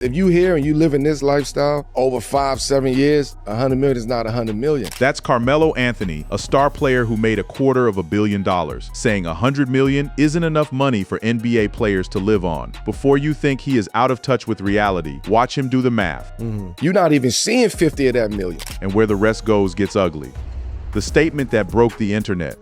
If you here and you live in this lifestyle over 5-7 years, 100 million is not 100 million. That's Carmelo Anthony, a star player who made $250 million, saying 100 million isn't enough money for NBA players to live on. Before you think he is out of touch with reality, watch him do the math. You're not even seeing 50 of that million. And where the rest goes gets ugly. The statement that broke the internet.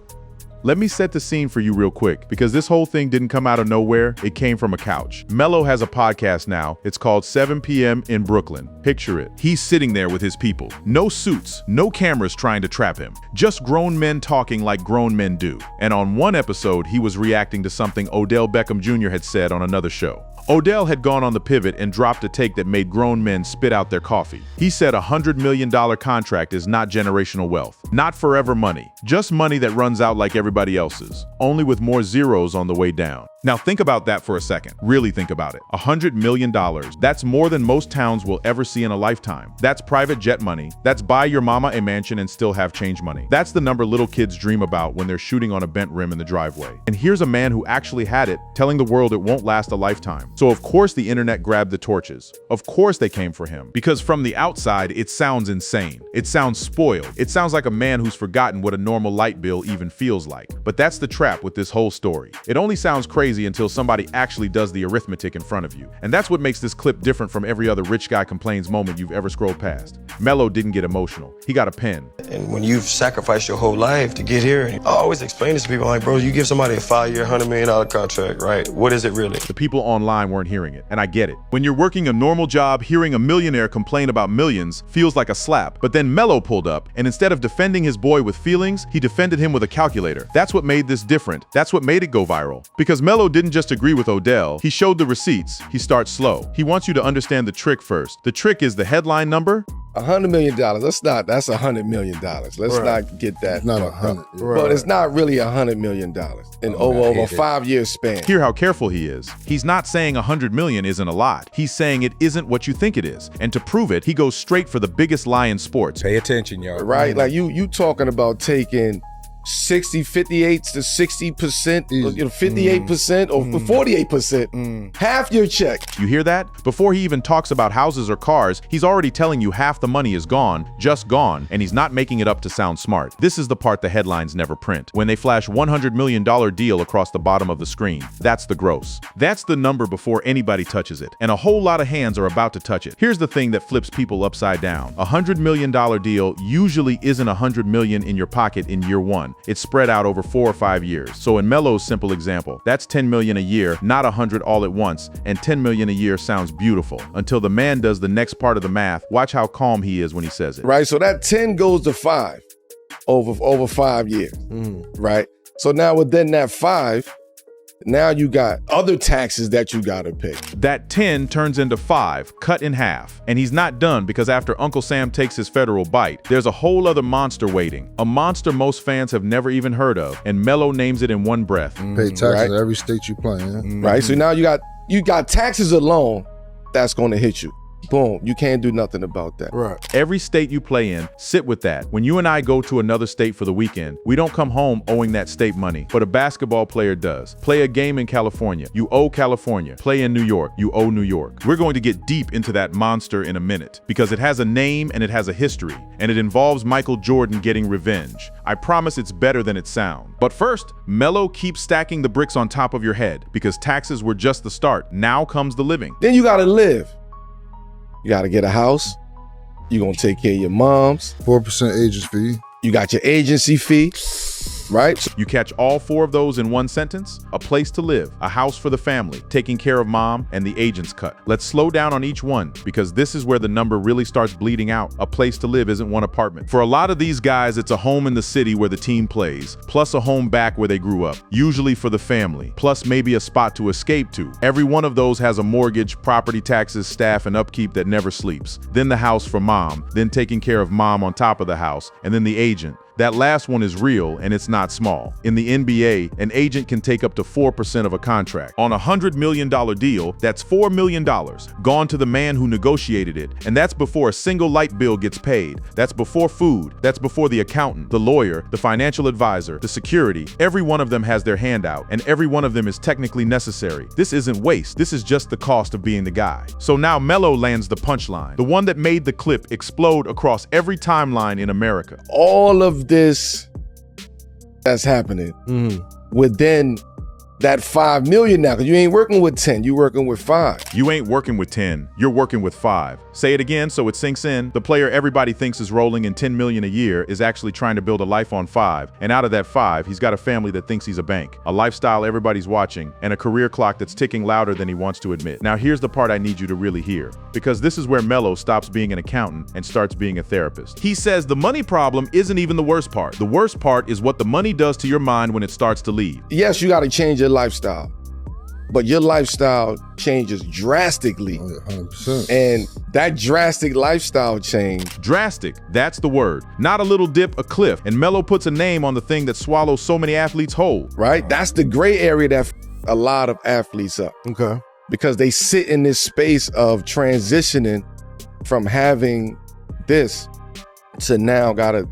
Let me set the scene for you real quick, because this whole thing didn't come out of nowhere, it came from a couch. Melo has a podcast now, it's called 7 p.m. in Brooklyn. Picture it. He's sitting there with his people. No suits, no cameras trying to trap him. Just grown men talking like grown men do. And on one episode, he was reacting to something Odell Beckham Jr. had said on another show. Odell had gone on the pivot and dropped a take that made grown men spit out their coffee. He said a $100 million contract is not generational wealth, not forever money, just money that runs out like everybody else's, only with more zeros on the way down. Now think about that for a second. Really think about it. $100 million. That's more than most towns will ever see in a lifetime. That's private jet money. That's buy your mama a mansion and still have change money. That's the number little kids dream about when they're shooting on a bent rim in the driveway. And here's a man who actually had it, telling the world it won't last a lifetime. So of course the internet grabbed the torches. Of course they came for him. Because from the outside, it sounds insane. It sounds spoiled. It sounds like a man who's forgotten what a normal light bill even feels like. But that's the trap with this whole story. It only sounds crazy until somebody actually does the arithmetic in front of you. And that's what makes this clip different from every other rich guy complains moment you've ever scrolled past. Melo didn't get emotional. He got a pen. And when you've sacrificed your whole life to get here, I always explain this to people, like, bro, you give somebody a 5-year, $100 million contract, right? What is it really? The people online weren't hearing it, and I get it. When you're working a normal job, hearing a millionaire complain about millions feels like a slap. But then Melo pulled up, and instead of defending his boy with feelings, he defended him with a calculator. That's what made this different. That's what made it go viral. Because Melo didn't just agree with Odell, he showed the receipts. He starts slow. He wants you to understand the trick first. The trick is the headline number. $100 million. That's $100 million. Let's not get that. Not 100. But it's not really $100 million in over a 5-year span. Hear how careful he is. He's not saying 100 million isn't a lot. He's saying it isn't what you think it is. And to prove it, he goes straight for the biggest lie in sports. Pay attention, y'all. Right? Like you talking about taking 58 to 60%, 58% or 48%, half your check. You hear that? Before he even talks about houses or cars, he's already telling you half the money is gone, just gone, and he's not making it up to sound smart. This is the part the headlines never print. When they flash $100 million deal across the bottom of the screen, that's the gross. That's the number before anybody touches it, and a whole lot of hands are about to touch it. Here's the thing that flips people upside down. A $100 million deal usually isn't $100 million in your pocket in year one. It's spread out over 4 or 5 years. So in Melo's simple example, that's 10 million a year, not 100 all at once, and 10 million a year sounds beautiful. Until the man does the next part of the math, watch how calm he is when he says it. Right, so that 10 goes to 5 over 5 years, right? So now within that 5, now you got other taxes that you gotta pay. That 10 turns into 5, cut in half. And he's not done, because after Uncle Sam takes his federal bite, there's a whole other monster waiting. A monster most fans have never even heard of, and Melo names it in one breath. Pay taxes in every state you play in. Right, so now you got taxes alone that's gonna hit you. Boom, you can't do nothing about that. Right. Every state you play in, sit with that. When you and I go to another state for the weekend, we don't come home owing that state money, but a basketball player does. Play a game in California, you owe California. Play in New York, you owe New York. We're going to get deep into that monster in a minute, because it has a name and it has a history, and it involves Michael Jordan getting revenge. I promise it's better than it sounds. But first, Melo keeps stacking the bricks on top of your head, because taxes were just the start. Now comes the living. Then you gotta live. You gotta get a house. You're gonna take care of your moms. 4% agent fee. You got your agency fee, right? You catch all 4 of those in one sentence: a place to live, a house for the family, taking care of mom, and the agent's cut. Let's slow down on each one, because this is where the number really starts bleeding out. A place to live isn't one apartment. For a lot of these guys, it's a home in the city where the team plays, plus a home back where they grew up, usually for the family, plus maybe a spot to escape to. Every one of those has a mortgage, property taxes, staff, and upkeep that never sleeps. Then the house for mom, then taking care of mom on top of the house, and then the agent, That last one is real, and it's not small. In the NBA, an agent can take up to 4% of a contract. On a $100 million deal, that's $4 million gone to the man who negotiated it, and that's before a single light bill gets paid. That's before food. That's before the accountant, the lawyer, the financial advisor, the security. Every one of them has their hand out, and every one of them is technically necessary. This isn't waste. This is just the cost of being the guy. So now Melo lands the punchline, the one that made the clip explode across every timeline in America. All of this that's happening within that 5 million now, because you ain't working with 10, you working with 5. You ain't working with 10, you're working with 5. Say it again so it sinks in. The player everybody thinks is rolling in 10 million a year is actually trying to build a life on 5. And out of that 5, he's got a family that thinks he's a bank, a lifestyle everybody's watching, and a career clock that's ticking louder than he wants to admit. Now here's the part I need you to really hear, because this is where Melo stops being an accountant and starts being a therapist. He says the money problem isn't even the worst part. The worst part is what the money does to your mind when it starts to leave. Yes, you got to change your lifestyle, but your lifestyle changes drastically. 100%. And that drastic lifestyle change. Drastic, that's the word. Not a little dip, a cliff. And Melo puts a name on the thing that swallows so many athletes whole. Right? That's the gray area that a lot of athletes up. Okay. Because they sit in this space of transitioning from having this to now gotta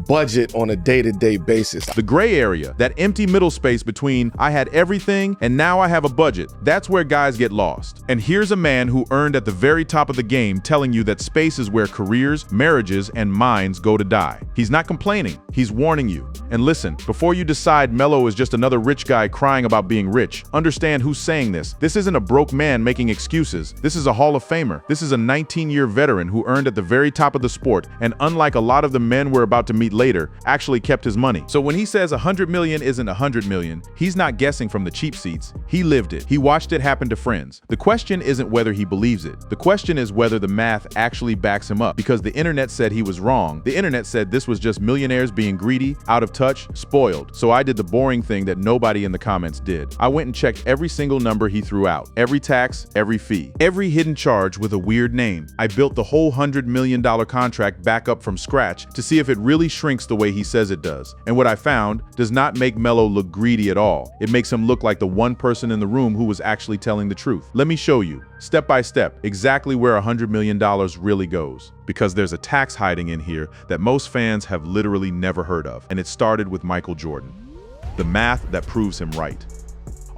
budget on a day-to-day basis. The gray area, that empty middle space between I had everything and now I have a budget, that's where guys get lost. And here's a man who earned at the very top of the game telling you that space is where careers, marriages, and minds go to die. He's not complaining, he's warning you. And listen, before you decide Melo is just another rich guy crying about being rich, understand who's saying this. This isn't a broke man making excuses. This is a Hall of Famer. This is a 19-year veteran who earned at the very top of the sport, and unlike a lot of the men we're about to meet later, actually kept his money. So when he says 100 million isn't 100 million, he's not guessing from the cheap seats. He lived it. He watched it happen to friends. The question isn't whether he believes it. The question is whether the math actually backs him up, because the internet said he was wrong. The internet said this was just millionaires being greedy, out of touch, spoiled. So I did the boring thing that nobody in the comments did. I went and checked every single number he threw out, every tax, every fee, every hidden charge with a weird name. I built the whole $100 million contract back up from scratch to see if it really shrinks the way he says it does. And what I found does not make Melo look greedy at all. It makes him look like the one person in the room who was actually telling the truth. Let me show you, step by step, exactly where $100 million really goes. Because there's a tax hiding in here that most fans have literally never heard of. And it started with Michael Jordan. The math that proves him right.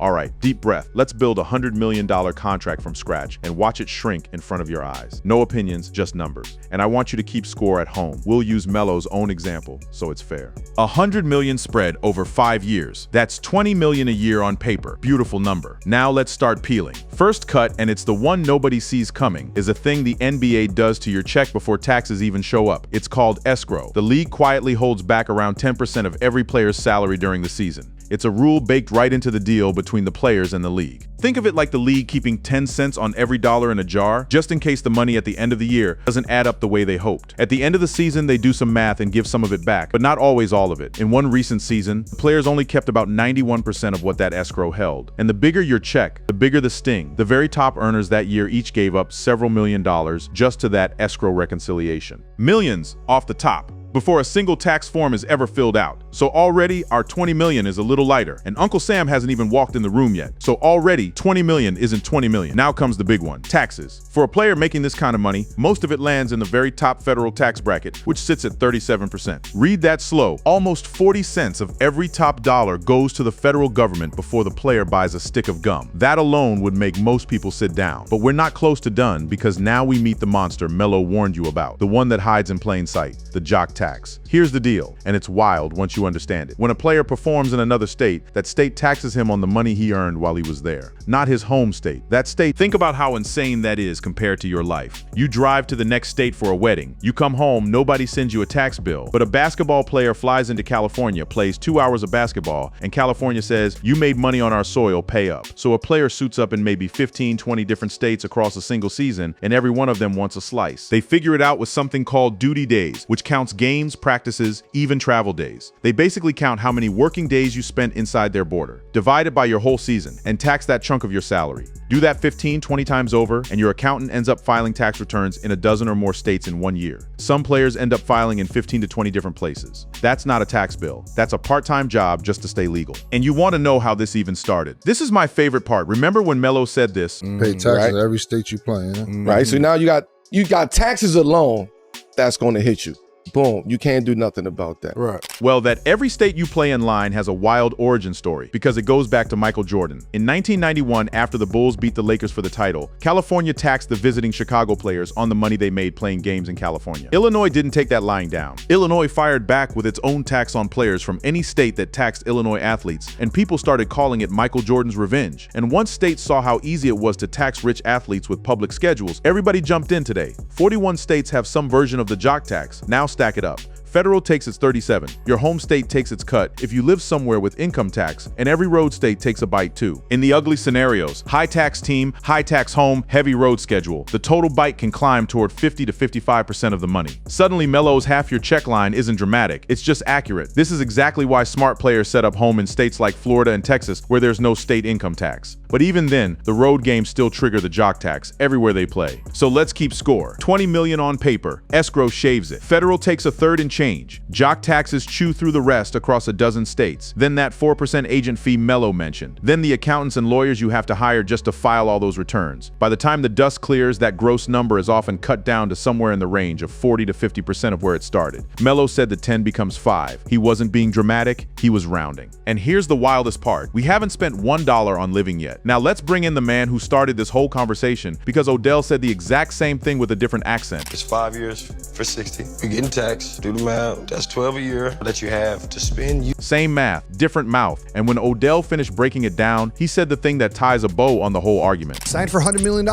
All right, deep breath. Let's build a $100 million contract from scratch and watch it shrink in front of your eyes. No opinions, just numbers. And I want you to keep score at home. We'll use Melo's own example, so it's fair. 100 million spread over 5 years. That's 20 million a year on paper. Beautiful number. Now let's start peeling. First cut, and it's the one nobody sees coming, is a thing the NBA does to your check before taxes even show up. It's called escrow. The league quietly holds back around 10% of every player's salary during the season. It's a rule baked right into the deal between the players and the league. Think of it like the league keeping 10 cents on every dollar in a jar, just in case the money at the end of the year doesn't add up the way they hoped. At the end of the season, they do some math and give some of it back, but not always all of it. In one recent season, the players only kept about 91% of what that escrow held. And the bigger your check, the bigger the sting. The very top earners that year each gave up several $million just to that escrow reconciliation. Millions off the top, before a single tax form is ever filled out. So already our 20 million is a little lighter, and Uncle Sam hasn't even walked in the room yet. So already 20 million isn't 20 million. Now comes the big one, taxes. For a player making this kind of money, most of it lands in the very top federal tax bracket, which sits at 37%. Read that slow. Almost 40 cents of every top dollar goes to the federal government before the player buys a stick of gum. That alone would make most people sit down. But we're not close to done, because now we meet the monster Melo warned you about, the one that hides in plain sight, the jock tax. Here's the deal, and it's wild once you understand it. When a player performs in another state, that state taxes him on the money he earned while he was there, not his home state. That state, think about how insane that is compared to your life. You drive to the next state for a wedding. You come home, nobody sends you a tax bill, but a basketball player flies into California, plays 2 hours of basketball, and California says, you made money on our soil, pay up. So a player suits up in maybe 15, 20 different states across a single season, and every one of them wants a slice. They figure it out with something called duty days, which counts games games, practices, even travel days. They basically count how many working days you spent inside their border, divide it by your whole season, and tax that chunk of your salary. Do that 15, 20 times over, and your accountant ends up filing tax returns in a dozen or more states in 1 year. Some players end up filing in 15 to 20 different places. That's not a tax bill. That's a part-time job just to stay legal. And you want to know how this even started. This is my favorite part. Remember when Melo said this? Pay taxes in every state you play in. Right, so now you got taxes alone that's going to hit you. Boom, you can't do nothing about that. Right. Well, that every state you play in line has a wild origin story because it goes back to Michael Jordan. In 1991, after the Bulls beat the Lakers for the title, California taxed the visiting Chicago players on the money they made playing games in California. Illinois didn't take that lying down. Illinois fired back with its own tax on players from any state that taxed Illinois athletes, and people started calling it Michael Jordan's revenge. And once states saw how easy it was to tax rich athletes with public schedules, everybody jumped in today. 41 states have some version of the jock tax. Now stack it up. Federal takes its 37. Your home state takes its cut if you live somewhere with income tax, and every road state takes a bite too. In the ugly scenarios, high tax team, high tax home, heavy road schedule, the total bite can climb toward 50 to 55% of the money. Suddenly, Melo's half your check line isn't dramatic, it's just accurate. This is exactly why smart players set up home in states like Florida and Texas where there's no state income tax. But even then, the road games still trigger the jock tax everywhere they play. So let's keep score. 20 million on paper, escrow shaves it. Federal takes a third and change. Jock taxes chew through the rest across a dozen states. Then that 4% agent fee Melo mentioned. Then the accountants and lawyers you have to hire just to file all those returns. By the time the dust clears, that gross number is often cut down to somewhere in the range of 40 to 50% of where it started. Melo said the 10 becomes 5. He wasn't being dramatic, he was rounding. And here's the wildest part. We haven't spent $1 on living yet. Now let's bring in the man who started this whole conversation because Odell said the exact same thing with a different accent. It's 5 years for 60. You're getting taxed. Do the math. That's 12 a year that you have to spend. Same math, different mouth. And when Odell finished breaking it down, he said the thing that ties a bow on the whole argument. Signed for $100 million?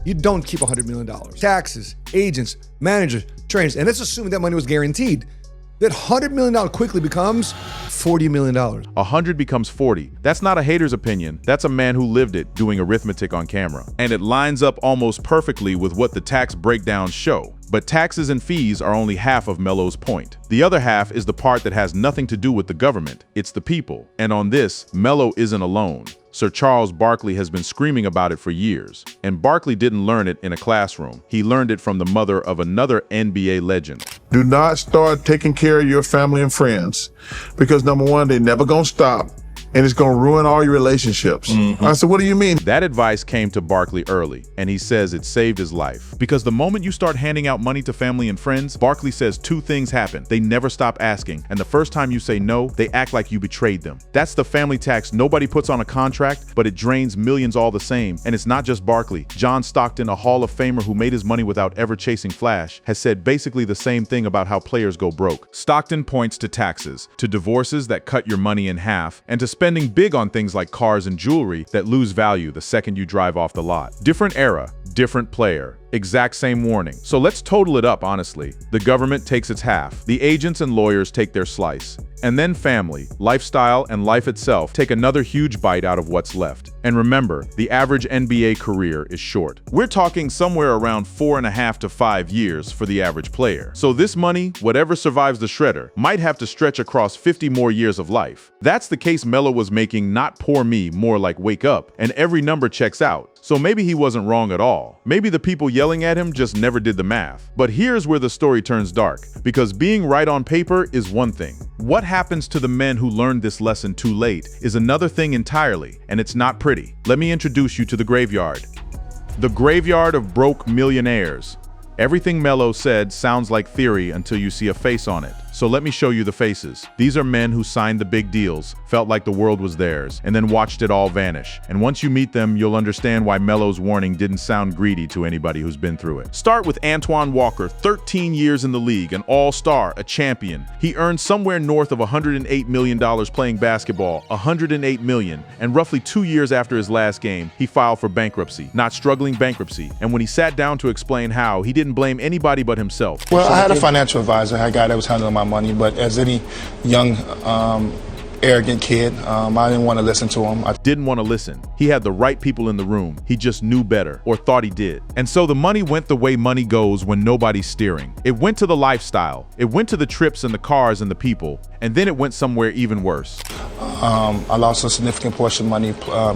You don't keep $100 million. Taxes, agents, managers, trainers, and let's assume that money was guaranteed. That $100 million quickly becomes $40 million. 100 becomes 40. That's not a hater's opinion. That's a man who lived it doing arithmetic on camera. And it lines up almost perfectly with what the tax breakdowns show. But taxes and fees are only half of Melo's point. The other half is the part that has nothing to do with the government. It's the people. And on this, Melo isn't alone. Sir Charles Barkley has been screaming about it for years. And Barkley didn't learn it in a classroom. He learned it from the mother of another NBA legend. Do not start taking care of your family and friends because number one, they're never gonna stop. And it's going to ruin all your relationships. I said, what do you mean? That advice came to Barkley early, and he says it saved his life. Because the moment you start handing out money to family and friends, Barkley says 2 things happen. They never stop asking, and the first time you say no, they act like you betrayed them. That's the family tax nobody puts on a contract, but it drains millions all the same. And it's not just Barkley. John Stockton, a Hall of Famer who made his money without ever chasing flash, has said basically the same thing about how players go broke. Stockton points to taxes, to divorces that cut your money in half, and to spending big on things like cars and jewelry that lose value the second you drive off the lot. Different era, different player. Exact same warning. So let's total it up honestly. The government takes its half. The agents and lawyers take their slice. And then family, lifestyle, and life itself take another huge bite out of what's left. And remember, the average NBA career is short. We're talking somewhere around 4.5 to 5 years for the average player. So this money, whatever survives the shredder, might have to stretch across 50 more years of life. That's the case Melo was making, not poor me, more like wake up, and every number checks out. So maybe he wasn't wrong at all. Maybe the people yelling at him just never did the math. But here's where the story turns dark, because being right on paper is one thing. What happens to the men who learned this lesson too late is another thing entirely, and it's not pretty. Let me introduce you to the graveyard. The graveyard of broke millionaires. Everything Melo said sounds like theory until you see a face on it. So let me show you the faces. These are men who signed the big deals, felt like the world was theirs, and then watched it all vanish. And once you meet them, you'll understand why Melo's warning didn't sound greedy to anybody who's been through it. Start with Antoine Walker, 13 years in the league, an all-star, a champion. He earned somewhere north of $108 million playing basketball, $108 million, and roughly 2 years after his last game, he filed for bankruptcy, not struggling bankruptcy. And when he sat down to explain how, he didn't blame anybody but himself. Well, I had a financial advisor, I had a guy that was handling my money, but as any young arrogant kid. I didn't want to listen to him. Didn't want to listen. He had the right people in the room. He just knew better, or thought he did. And so the money went the way money goes when nobody's steering. It went to the lifestyle. It went to the trips and the cars and the people. And then it went somewhere even worse. I lost a significant portion of money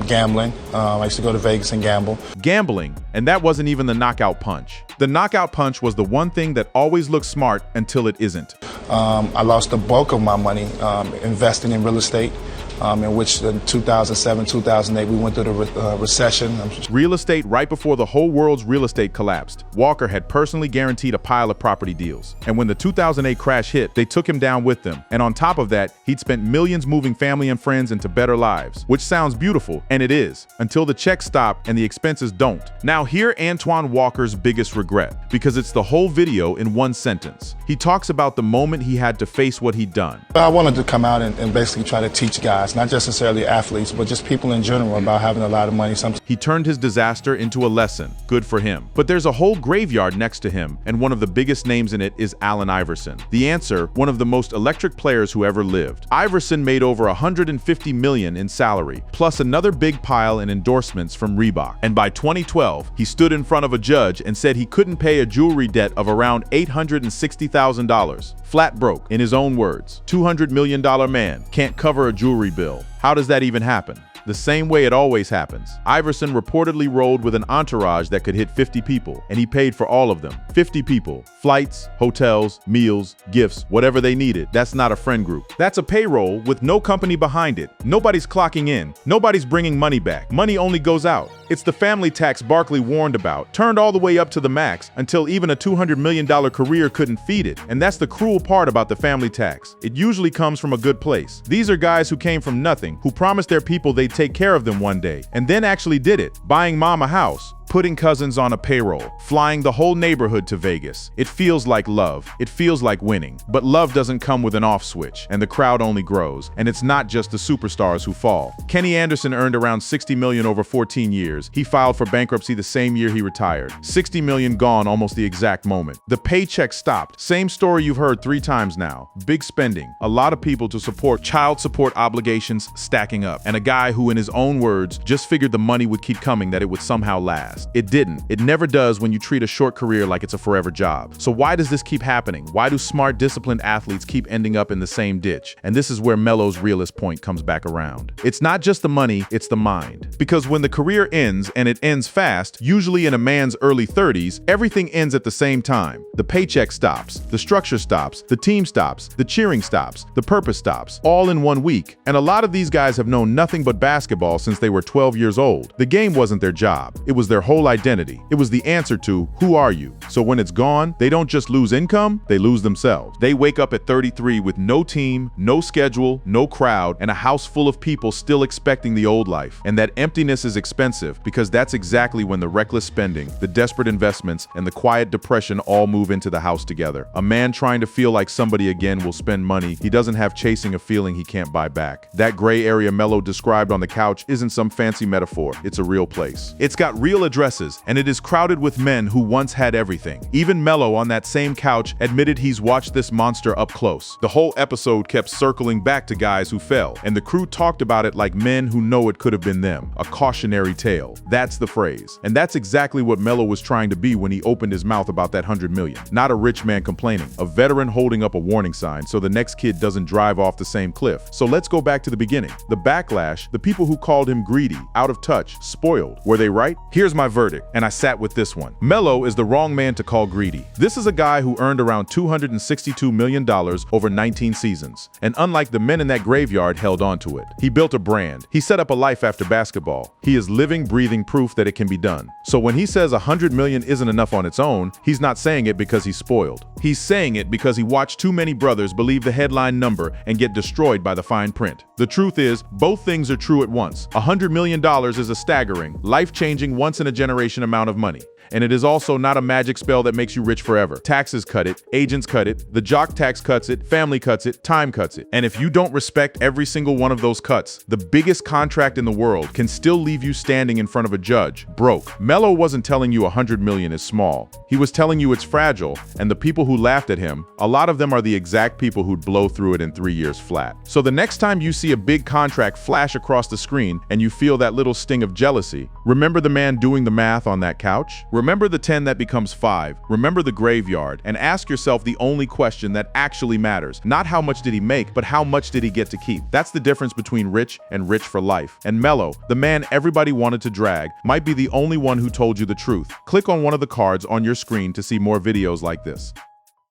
gambling. I used to go to Vegas and gamble. Gambling, and that wasn't even the knockout punch. The knockout punch was the one thing that always looks smart until it isn't. I lost the bulk of my money investing in real estate, in which in 2007, 2008, we went through the recession. Real estate right before the whole world's real estate collapsed. Walker had personally guaranteed a pile of property deals. And when the 2008 crash hit, they took him down with them. And on top of that, he'd spent millions moving family and friends into better lives, which sounds beautiful, and it is, until the checks stop and the expenses don't. Now hear Antoine Walker's biggest regret, because it's the whole video in one sentence. He talks about the moment he had to face what he'd done. I wanted to come out and basically try to teach guys, not just necessarily athletes, but just people in general, about having a lot of money. He turned his disaster into a lesson. Good for him. But there's a whole graveyard next to him, and one of the biggest names in it is Allen Iverson. The answer, one of the most electric players who ever lived. Iverson made over $150 million in salary, plus another big pile in endorsements from Reebok. And by 2012, he stood in front of a judge and said he couldn't pay a jewelry debt of around $860,000. Flat broke, in his own words. $200 million man can't cover a jewelry bill. How does that even happen? The same way it always happens. Iverson reportedly rolled with an entourage that could hit 50 people, and he paid for all of them. 50 people. Flights, hotels, meals, gifts, whatever they needed. That's not a friend group. That's a payroll with no company behind it. Nobody's clocking in. Nobody's bringing money back. Money only goes out. It's the family tax Barkley warned about, turned all the way up to the max until even a $200 million career couldn't feed it. And that's the cruel part about the family tax. It usually comes from a good place. These are guys who came from nothing, who promised their people they'd take care of them one day, and then actually did it, buying mom a house, putting cousins on a payroll, flying the whole neighborhood to Vegas. It feels like love. It feels like winning. But love doesn't come with an off switch, and the crowd only grows. And it's not just the superstars who fall. Kenny Anderson earned around $60 million over 14 years. He filed for bankruptcy the same year he retired. $60 million gone almost the exact moment. The paycheck stopped. Same story you've heard 3 times now. Big spending. A lot of people to support child support obligations stacking up. And a guy who, in his own words, just figured the money would keep coming, that it would somehow last. It didn't. It never does when you treat a short career like it's a forever job. So why does this keep happening? Why do smart, disciplined athletes keep ending up in the same ditch? And this is where Melo's realist point comes back around. It's not just the money, it's the mind. Because when the career ends, and it ends fast, usually in a man's early 30s, everything ends at the same time. The paycheck stops, the structure stops, the team stops, the cheering stops, the purpose stops, all in 1 week. And a lot of these guys have known nothing but basketball since they were 12 years old. The game wasn't their job. It was their whole identity. It was the answer to, who are you? So when it's gone, they don't just lose income, they lose themselves. They wake up at 33 with no team, no schedule, no crowd, and a house full of people still expecting the old life. And that emptiness is expensive, because that's exactly when the reckless spending, the desperate investments, and the quiet depression all move into the house together. A man trying to feel like somebody again will spend money he doesn't have, chasing a feeling he can't buy back. That gray area Melo described on the couch isn't some fancy metaphor, it's a real place. It's got real addresses, and it is crowded with men who once had everything. Even Melo on that same couch admitted he's watched this monster up close. The whole episode kept circling back to guys who fell, and the crew talked about it like men who know it could have been them. A cautionary tale. That's the phrase. And that's exactly what Melo was trying to be when he opened his mouth about that $100 million. Not a rich man complaining, a veteran holding up a warning sign so the next kid doesn't drive off the same cliff. So let's go back to the beginning. The backlash, the people who called him greedy, out of touch, spoiled. Were they right? Here's my verdict, and I sat with this one. Melo is the wrong man to call greedy. This is a guy who earned around $262 million over 19 seasons. And unlike the men in that graveyard, held on to it. He built a brand. He set up a life after basketball. He is living, breathing proof that it can be done. So when he says $100 million isn't enough on its own, he's not saying it because he's spoiled. He's saying it because he watched too many brothers believe the headline number and get destroyed by the fine print. The truth is, both things are true at once. $100 million is a staggering, life-changing, once-in-a-generation amount of money. And it is also not a magic spell that makes you rich forever. Taxes cut it, agents cut it, the jock tax cuts it, family cuts it, time cuts it. And if you don't respect every single one of those cuts, the biggest contract in the world can still leave you standing in front of a judge, broke. Melo wasn't telling you 100 million is small. He was telling you it's fragile, and the people who laughed at him, a lot of them are the exact people who'd blow through it in 3 years flat. So the next time you see a big contract flash across the screen and you feel that little sting of jealousy, remember the man doing the math on that couch? Remember the 10 that becomes 5. Remember the graveyard, and ask yourself the only question that actually matters. Not how much did he make, but how much did he get to keep? That's the difference between rich and rich for life. And Melo, the man everybody wanted to drag, might be the only one who told you the truth. Click on one of the cards on your screen to see more videos like this.